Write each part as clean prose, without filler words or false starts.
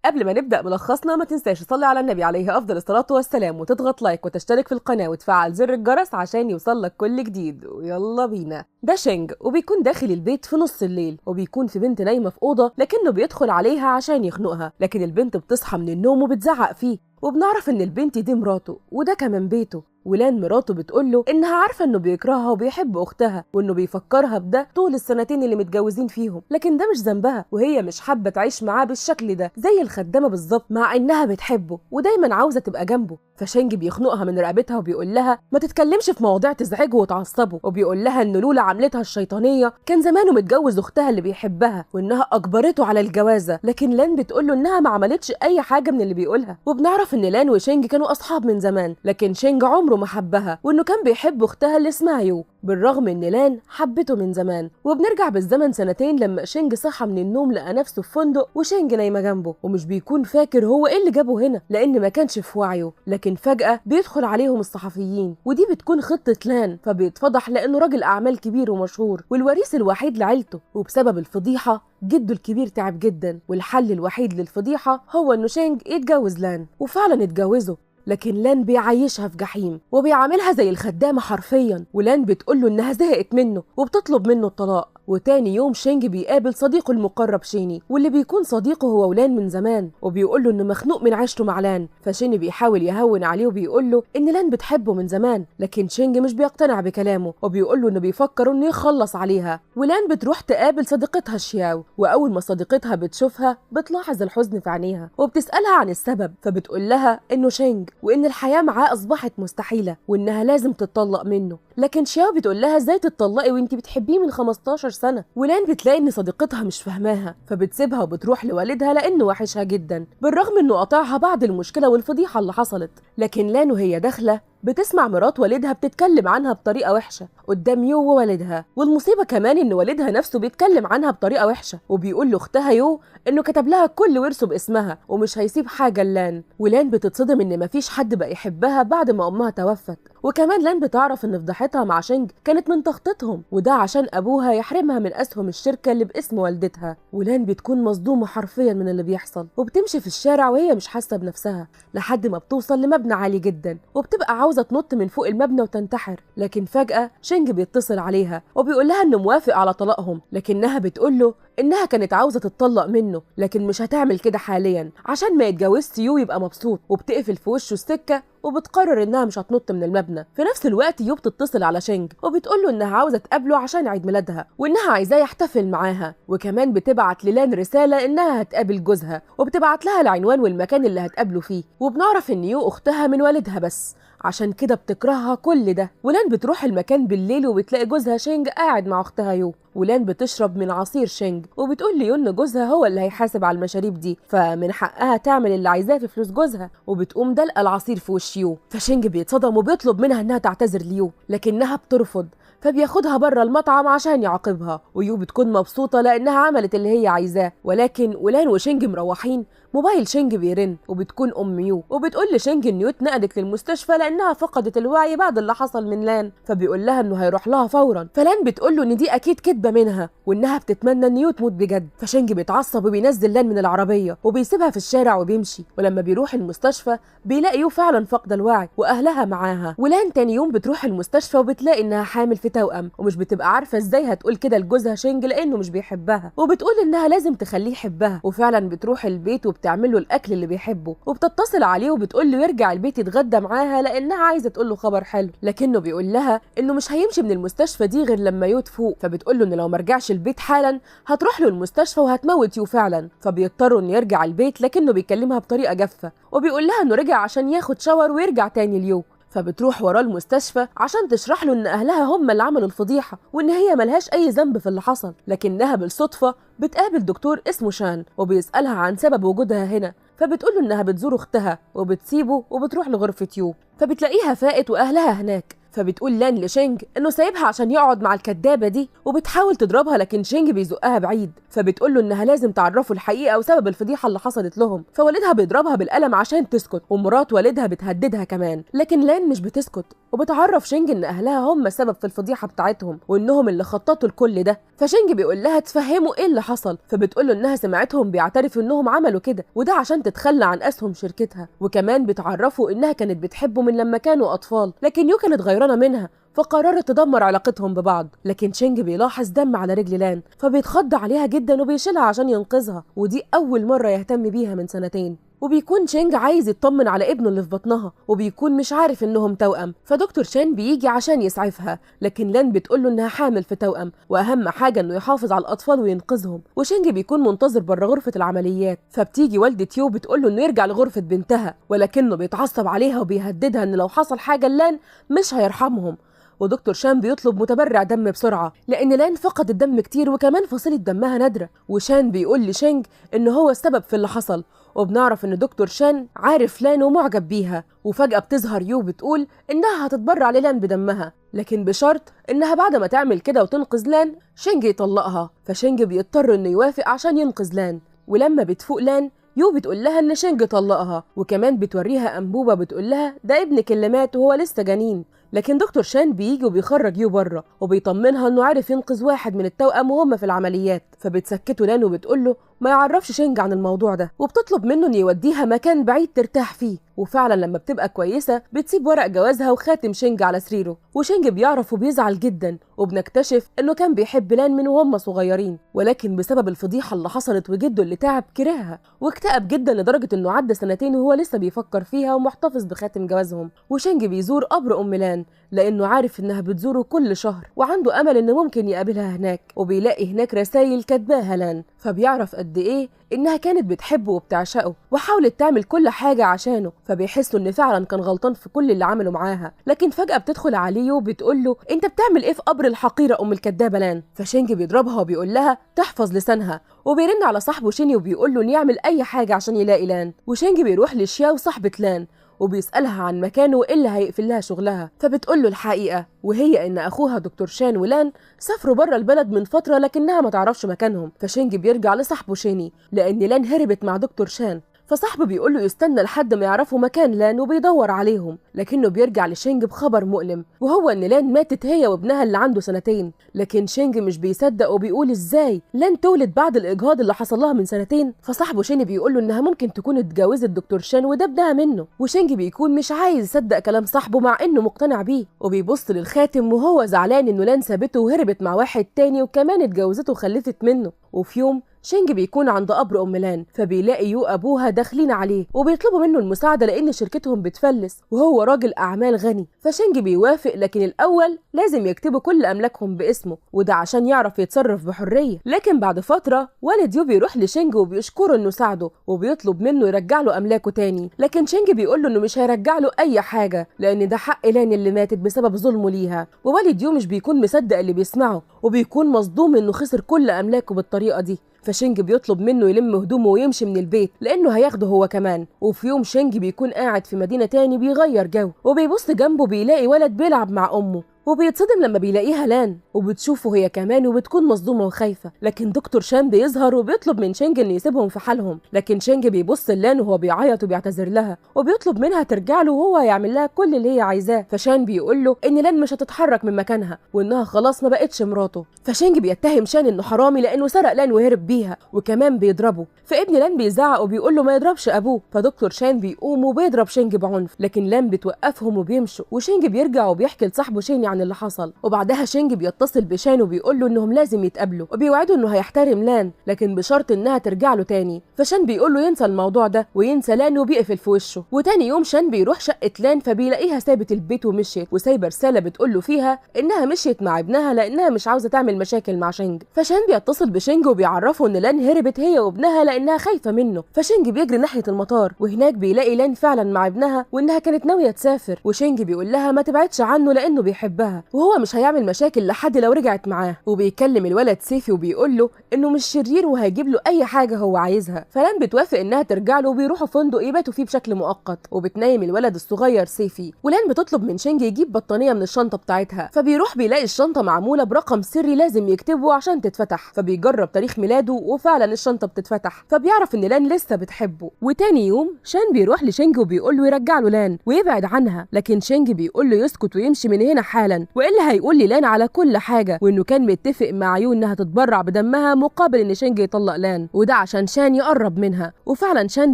قبل ما نبدأ ملخصنا ما تنساش تصلي على النبي عليه أفضل الصلاة والسلام وتضغط لايك وتشترك في القناة وتفعل زر الجرس عشان يوصلك كل جديد. ويلا بينا. ده شينج وبيكون داخل البيت في نص الليل وبيكون في بنت نايمة في أوضة لكنه بيدخل عليها عشان يخنقها، لكن البنت بتصحى من النوم وبتزعق فيه، وبنعرف ان البنت دي مراته وده كمان بيته. ولان مراته بتقوله انها عارفه انه بيكرهها وبيحب اختها وانه بيفكرها بده طول السنتين اللي متجوزين فيهم، لكن ده مش ذنبها وهي مش حابه تعيش معاه بالشكل ده زي الخدامه بالظبط، مع انها بتحبه ودايما عاوزه تبقى جنبه. فشينج بيخنقها من رقبتها وبيقول لها ما تتكلمش في مواضيع تزعجه وتعصبه، وبيقول لها ان لولا عملتها الشيطانيه كان زمانه متجوز اختها اللي بيحبها وانها اجبرته على الجوازه، لكن لان بتقوله انها ما عملتش اي حاجه من اللي بيقولها. وبنعرف ان لان وشينج كانوا اصحاب من زمان، لكن شينج عمره ما حبها وانه كان بيحب اختها اللي اسمها يو بالرغم ان لان حبته من زمان. وبنرجع بالزمن سنتين لما شينج صحى من النوم لقى نفسه في فندق وشينج نايمه جنبه، ومش بيكون فاكر هو ايه اللي جابه هنا لان ما كانش في وعيه، لكن فجأة بيدخل عليهم الصحفيين ودي بتكون خطة لان، فبيتفضح لانه راجل اعمال كبير ومشهور والوريث الوحيد لعيلته، وبسبب الفضيحة جده الكبير تعب جدا، والحل الوحيد للفضيحة هو انه شينج يتجوز لان. وفعلا اتجوزه، لكن لان بيعيشها في جحيم وبيعاملها زي الخدامة حرفيا، ولان بتقوله انها زهقت منه وبتطلب منه الطلاق. وتاني يوم شينج بيقابل صديقه المقرب شيني واللي بيكون صديقه هو ولان من زمان، وبيقوله انه مخنوق من عيشته مع لان. فشيني بيحاول يهون عليه وبيقوله ان لان بتحبه من زمان، لكن شينج مش بيقتنع بكلامه وبيقوله انه بيفكر انه يخلص عليها. ولان بتروح تقابل صديقتها شياو، واول ما صديقتها بتشوفها بتلاحظ الحزن في عينيها وبتسألها عن السبب، فبتقول لها انه شينج وان الحياة معاه اصبحت مستحيلة وانها لازم تتطلق منه. لكن شياو بتقول لها ازاي تتطلقي وانتي بتحبيه من 15 سنة؟ ولان بتلاقي ان صديقتها مش فاهماها فبتسيبها وبتروح لوالدها لانه وحشها جدا بالرغم انه قطعها بعد المشكلة والفضيحة اللي حصلت. لكن لان وهي داخلة بتسمع مرات والدها بتتكلم عنها بطريقة وحشة قدام يو ووالدها، والمصيبة كمان ان والدها نفسه بيتكلم عنها بطريقة وحشة وبيقول لاختها يو انه كتب لها كل ورثه باسمها ومش هيسيب حاجة لان. ولان بتتصدم ان مفيش حد بقى يحبها بعد ما امها توفت، وكمان لان بتعرف ان فضيحتها مع شينج كانت من تخطيطهم وده عشان ابوها يحرمها من اسهم الشركة اللي باسم والدتها. ولان بتكون مصدومة حرفيا من اللي بيحصل وبتمشي في الشارع وهي مش حاسة بنفسها لحد ما بتوصل لمبنى عالي جدا وبتبقى عاوزة تنط من فوق المبنى وتنتحر، لكن فجأة شينج بيتصل عليها وبيقول لها انه موافق على طلاقهم، لكنها بتقوله انها كانت عاوزة تتطلق منه لكن مش هتعمل كده حاليا عشان ما يتجوزش يو يبقى مبسوط، وبتقفل في وشه السكة وبتقرر انها مش هتنط من المبنى. في نفس الوقت يو بتتصل على شينج وبتقوله انها عاوزة تقابله عشان عيد ميلادها وانها عايزاه يحتفل معاها، وكمان بتبعت للان رسالة انها هتقابل جوزها وبتبعت لها العنوان والمكان اللي هتقابله فيه. وبنعرف ان يو اختها من والدها بس عشان كده بتكرهها كل ده. ولان بتروح المكان بالليل وبتلاقي جوزها شينج قاعد مع اختها يو، ولان بتشرب من عصير شينج وبتقول ليو ان جوزها هو اللي هيحاسب على المشاريب دي فمن حقها تعمل اللي عايزاه في فلوس جوزها، وبتقوم دلقه العصير في وش يو. فشينج بيتصدم وبيطلب منها انها تعتذر ليو لكنها بترفض، فبياخدها بره المطعم عشان يعاقبها، ويو بتكون مبسوطة لأنها عملت اللي هي عايزاه. ولكن ولان وشينج مروحين موبايل شينج بيرن وبتكون أم يو وبتقول لشينج إن يو اتنقلت للمستشفى لأنها فقدت الوعي بعد اللي حصل من لان، فبيقول لها إنه هيروح لها فورا. فلان بتقول له إن دي أكيد كدبة منها وإنها بتتمنى إن يو تموت بجد. فشينج بيتعصب وبينزل لان من العربية وبيسيبها في الشارع وبيمشي، ولما بيروح المستشفى بيلاقي يو فعلا فاقدة الوعي وأهلها معاها. ولان تاني يوم بتروح المستشفى وبتلاقي إنها حامل في توأم ومش بتبقى عارفة ازاي هتقول كده لجوزها شينج لانه مش بيحبها، وبتقول انها لازم تخليه يحبها. وفعلا بتروح البيت وبتعمل له الاكل اللي بيحبه وبتتصل عليه وبتقول له يرجع البيت يتغدى معاها لانها عايزه تقول له خبر حلو، لكنه بيقول لها انه مش هيمشي من المستشفى دي غير لما يو تفوق. فبتقول له انه لو مرجعش البيت حالا هتروح له المستشفى وهتموت يو فعلا، فبيضطروا انه يرجع البيت لكنه بيكلمها بطريقه جافه وبيقول لها انه رجع عشان ياخد شاور ويرجع تاني ليو. فبتروح وراه المستشفى عشان تشرح له ان اهلها هم اللي عملوا الفضيحه وان هي ملهاش اي ذنب في اللي حصل، لكنها بالصدفه بتقابل دكتور اسمه شان وبيسالها عن سبب وجودها هنا، فبتقوله انها بتزور اختها وبتسيبه وبتروح لغرفه يو، فبتلاقيها فاقت واهلها هناك فبتقول لان لشينج انه سايبها عشان يقعد مع الكدابه دي، وبتحاول تضربها لكن شينج بيزقها بعيد، فبتقول له انها لازم تعرفه الحقيقه وسبب الفضيحه اللي حصلت لهم. فوالدها بيضربها بالقلم عشان تسكت، ومرات والدها بتهددها كمان، لكن لان مش بتسكت وبتعرف شينج ان اهلها هم السبب في الفضيحه بتاعتهم وانهم اللي خططوا لكل ده. فشينج بيقول لها تفهموا ايه اللي حصل، فبتقول له انها سمعتهم بيعترفوا انهم عملوا كده وده عشان تتخلى عن اسهم شركتها، وكمان بتعرفه انها كانت بتحبه من لما كانوا اطفال، لكن يو كانت غيرانه منها فقررت تدمر علاقتهم ببعض. لكن شينج بيلاحظ دم على رجل لان فبيتخض عليها جدا وبيشيلها عشان ينقذها، ودي اول مره يهتم بيها من سنتين. وبيكون شينج عايز يطمن على ابنه اللي في بطنها وبيكون مش عارف انهم توأم، فدكتور شان بيجي عشان يسعفها، لكن لان بتقوله انها حامل في توأم واهم حاجه انه يحافظ على الاطفال وينقذهم. وشينج بيكون منتظر بره غرفه العمليات، فبتيجي والده يو بتقوله انه يرجع لغرفه بنتها، ولكنه بيتعصب عليها وبيهددها ان لو حصل حاجه لان مش هيرحمهم. ودكتور شان بيطلب متبرع دم بسرعه لان لان فقدت دم كتير وكمان فصيله دمها نادره، وشان بيقول لشينج ان هو السبب في اللي حصل. وبنعرف ان دكتور شان عارف لان ومعجب بيها، وفجأة بتظهر يو بتقول انها هتتبرع للان بدمها، لكن بشرط انها بعد ما تعمل كده وتنقذ لان شينج يطلقها. فشينج بيضطر انه يوافق عشان ينقذ لان، ولما بتفوق لان يو بتقول لها ان شينج طلقها، وكمان بتوريها انبوبه بتقول لها ده ابنك اللي مات وهو لسه جنين. لكن دكتور شان بيجي وبيخرج يو بره وبيطمنها انه عارف ينقذ واحد من التوأم وهم في العمليات، فبتسكته لان وبتقول له ما يعرفش شينج عن الموضوع ده، وبتطلب منه انه يوديها مكان بعيد ترتاح فيه. وفعلا لما بتبقى كويسه بتسيب ورق جوازها وخاتم شينج على سريره، وشينج بيعرف وبيزعل جدا، وبنكتشف انه كان بيحب لان من وهم صغيرين، ولكن بسبب الفضيحه اللي حصلت وجده اللي تعب كرهها واكتئب جدا لدرجه انه عدى سنتين وهو لسه بيفكر فيها ومحتفظ بخاتم جوازهم. وشينج بيزور قبر ام لان لانه عارف انها بتزوره كل شهر وعنده امل انه ممكن يقابلها هناك، وبيلاقي هناك رسائل كاتباها لان، فبيعرف قد ايه انها كانت بتحبه وبتعشقه وحاولت تعمل كل حاجه عشانه، فبيحسوا ان فعلا كان غلطان في كل اللي عمله معاها. لكن فجاه بتدخل عليه وبتقول له انت بتعمل ايه في قبر الحقيره ام الكدابه لان؟ فشينج بيضربها وبيقول لها تحفظ لسانها، وبيرن على صاحبه شيني وبيقول له انه يعمل اي حاجه عشان يلاقي لان. وشينج بيروح لشياو صاحبه لان وبيسألها عن مكانه وايه اللي هيقفل لها شغلها، فبتقول له الحقيقة، وهي ان اخوها دكتور شان ولان سافروا بره البلد من فترة لكنها ما تعرفش مكانهم. فشينج بيرجع لصاحبه شيني لان لان هربت مع دكتور شان، فصاحبه بيقول له يستنى لحد ما يعرفوا مكان لان وبيدور عليهم، لكنه بيرجع لشينج بخبر مؤلم وهو ان لان ماتت هي وابنها اللي عنده سنتين. لكن شينج مش بيصدق وبيقول ازاي لان تولد بعد الاجهاض اللي حصل لها من سنتين؟ فصاحبه شيني بيقول له انها ممكن تكون اتجوزت دكتور شان وده ابنها منه، وشينج بيكون مش عايز يصدق كلام صاحبه مع انه مقتنع بيه، وبيبص للخاتم وهو زعلان انه لان سابته وهربت مع واحد تاني وكمان اتجوزته وخلفت منه. وفي يوم شينج بيكون عند قبر ام لان فبيلاقي يو ابوها داخلين عليه وبيطلبوا منه المساعده لان شركتهم بتفلس وهو راجل اعمال غني. فشينج بيوافق لكن الاول لازم يكتبوا كل املاكهم باسمه وده عشان يعرف يتصرف بحريه. لكن بعد فتره والد يو بيروح لشينج وبيشكره انه ساعده وبيطلب منه يرجع له املاكه تاني، لكن شينج بيقول له انه مش هيرجع له اي حاجه لان ده حق لان اللي ماتت بسبب ظلمه ليها. ووالد يو مش بيكون مصدق اللي بيسمعه وبيكون مصدوم انه خسر كل املاكه بالطريقه دي. فشينج بيطلب منه يلم هدومه ويمشي من البيت لانه هياخده هو كمان. وفي يوم شينج بيكون قاعد في مدينة تاني بيغير جو وبيبص جنبه بيلاقي ولد بيلعب مع امه وبيتصدم لما بيلاقيها لان وبتشوفه هي كمان وبتكون مصدومه وخايفه. لكن دكتور شان بيظهر وبيطلب من شينج انه يسيبهم في حالهم، لكن شينج بيبص لان وهو بيعيط وبيعتذر لها وبيطلب منها ترجع له وهو هيعمل لها كل اللي هي عايزاه. فشان بيقول له ان لان مش هتتحرك من مكانها وانها خلاص ما بقتش مراته. فشينج بيتهم شان انه حرامي لانه سرق لان وهرب بيها وكمان بيضربه. فابن لان بيزعق وبيقول له ما يضربش ابوه، فدكتور شان بيقوم وبيضرب شينج بعنف، لكن لان بتوقفهم وبيمشوا وشينج بيرجع وبيحكي لصاحبه شيني عن اللي حصل. وبعدها شينج بيتصل بشان وبيقول له انهم لازم يتقابلوا وبيوعده انه هيحترم لان لكن بشرط انها ترجع له تاني. فشان بيقول له ينسى الموضوع ده وينسى لان وبيقفل في وشه. وتاني يوم شان بيروح شقه لان فبيلاقيها سابت البيت ومشيت وسايبه رساله بتقول له فيها انها مشيت مع ابنها لانها مش عاوزه تعمل مشاكل مع شينج. فشان بيتصل بشينج وبيعرفه ان لان هربت هي وابنها لانها خايفه منه. فشينج بيجري ناحيه المطار وهناك بيلاقي لان فعلا مع ابنها وانها كانت ناويه تسافر، وشينج بيقول لها ما تبعدش عنه لانه بيحبها بيحبها وهو مش هيعمل مشاكل لحد لو رجعت معاه. وبيكلم الولد سيفي وبيقول له انه مش شرير وهيجيب له اي حاجه هو عايزها. فلان بتوافق انها ترجع له وبيروحوا فندق يباتوا فيه بشكل مؤقت، وبتنيم الولد الصغير سيفي. ولان بتطلب من شينج يجيب بطانيه من الشنطه بتاعتها، فبيروح بيلاقي الشنطه معموله برقم سري لازم يكتبه عشان تتفتح. فبيجرب تاريخ ميلاده وفعلا الشنطه بتتفتح، فبيعرف ان لان لسه بتحبه. وتاني يوم شان بيروح لشينج وبيقول له يرجع له لان ويبعد عنها، لكن شينج بيقول له يسكت ويمشي من هنا حالا والا هيقول لي لان على كل حاجه، وانه كان متفق مع يو انها تتبرع بدمها مقابل ان شينج يطلق لان، وده عشان شان يقرب منها. وفعلا شان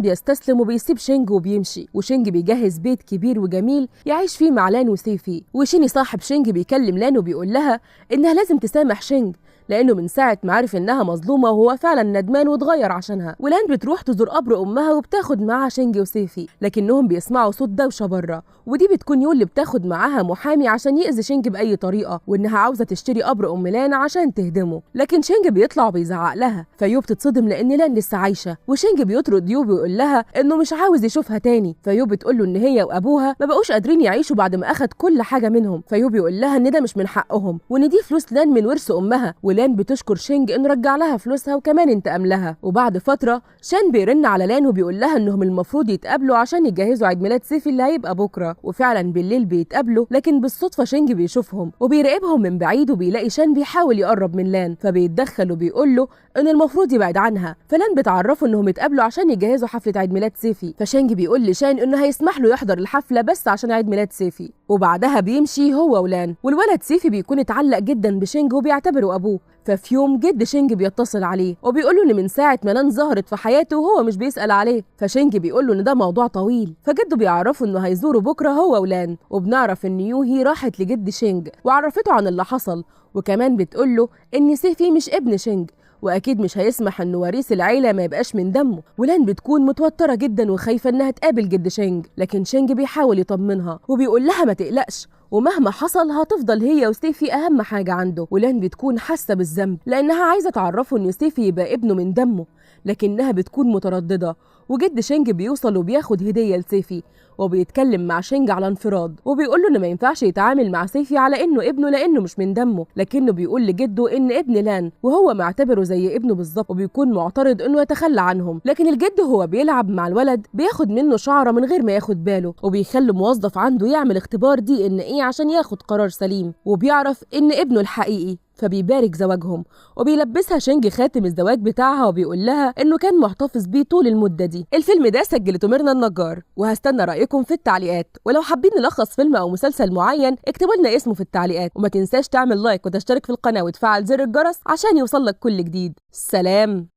بيستسلم وبيسيب شينج وبيمشي. وشينج بيجهز بيت كبير وجميل يعيش فيه مع لان وسيفي. وشيني صاحب شينج بيكلم لان وبيقول لها انها لازم تسامح شينج لانه من ساعه ما عرف انها مظلومه وهو فعلا ندمان واتغير عشانها. ولان بتروح تزور قبر امها وبتاخد معاها شينج وسيفي، لكنهم بيسمعوا صوت دوشه بره، ودي بتكون يو اللي بتاخد معاها محامي عشان يأذي شينج باي طريقه، وانها عاوزه تشتري قبر ام لان عشان تهدمه. لكن شينج بيطلع وبيزعق لها، فيو بتتصدم لان لان لسه عايشه. وشينج بيطرد يو بيقول لها انه مش عاوز يشوفها تاني. فيو بتقول له ان هي وابوها ما بقوش قادرين يعيشوا بعد ما اخد كل حاجه منهم. فيو بيقول لها ان ده مش من حقهم وان دي فلوس لان من ورث امها. ولان بتشكر شينج انه رجع لها فلوسها وكمان انتقم لها. وبعد فتره شان بيرن على لان وبيقول لها انهم المفروض يتقابلوا عشان يجهزوا عيد ميلاد سيفي اللي هيبقى بكره. وفعلا بالليل بيتقابلوا، لكن بالصدفه شينج بيشوفهم وبيراقبهم من بعيد وبيلاقي شان بيحاول يقرب من لان، فبيتدخل وبيقول له ان المفروض يبعد عنها. فلان بتعرفه انهم اتقابلوا عشان يجهزوا حفله عيد ميلاد سيفي. فشينج بيقول لشان انه هيسمح له يحضر الحفله بس عشان عيد ميلاد سيفي. وبعدها بيمشي هو ولان. والولد سيفي بيكون اتعلق جدا بشينج وبيعتبره ابوه. ففي يوم جد شينج بيتصل عليه وبيقول له ان من ساعه ما لان ظهرت في حياته وهو مش بيسال عليه. فشينج بيقول له ان ده موضوع طويل. فجده بيعرفه انه هيزوره بكره هو ولان. وبنعرف ان يوهي راحت لجد شينج وعرفته عن اللي حصل، وكمان بتقول له ان سيفي مش ابن شينج واكيد مش هيسمح ان وريث العيله ما يبقاش من دمه. ولان بتكون متوتره جدا وخايفه انها تقابل جد شينج، لكن شينج بيحاول يطمنها وبيقول لها ما تقلقش ومهما حصل هتفضل هي وستيفي اهم حاجه عنده. ولان بتكون حاسه بالذنب لانها عايزه تعرفه ان ستيفي يبقى ابنه من دمه، لكنها بتكون متردده. وجد شينج بيوصل وبياخد هديه لسيفي وبيتكلم مع شينج على انفراد، وبيقول له انه ما ينفعش يتعامل مع سيفي على انه ابنه لانه مش من دمه، لكنه بيقول لجده ان ابن لان وهو معتبره زي ابنه بالظبط، وبيكون معترض انه يتخلى عنهم. لكن الجد هو بيلعب مع الولد بياخد منه شعره من غير ما ياخد باله، وبيخلي موظف عنده يعمل اختبار DNA عشان ياخد قرار سليم، وبيعرف ان ابنه الحقيقي فبيبارك زواجهم. وبيلبسها شينج خاتم الزواج بتاعها وبيقول لها انه كان محتفظ بيه طول المده دي. الفيلم ده سجلته ميرنا النجار، وهستنى رايكم في التعليقات. ولو حابين نلخص فيلم او مسلسل معين اكتبوا لنا اسمه في التعليقات، وما تنساش تعمل لايك وتشترك في القناه وتفعل زر الجرس عشان يوصلك كل جديد. سلام.